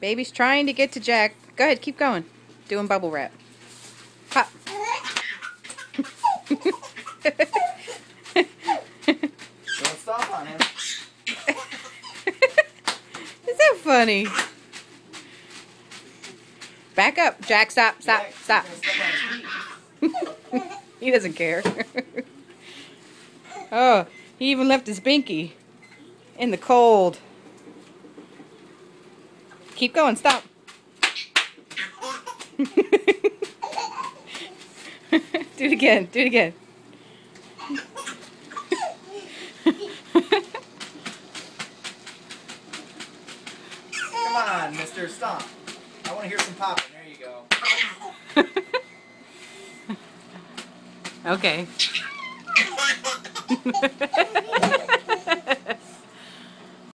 Baby's trying to get to Jack. Go ahead, keep going. Doing bubble wrap. Pop. Don't stop on him. Is that funny? Back up, Jack. Stop, stop, Jack, stop. he's gonna step on his feet. He doesn't care. Oh, he even left his binky in the cold. Keep going, stop. Do it again, do it again. Come on, mister, stop. I want to hear some popping. There you go. Okay.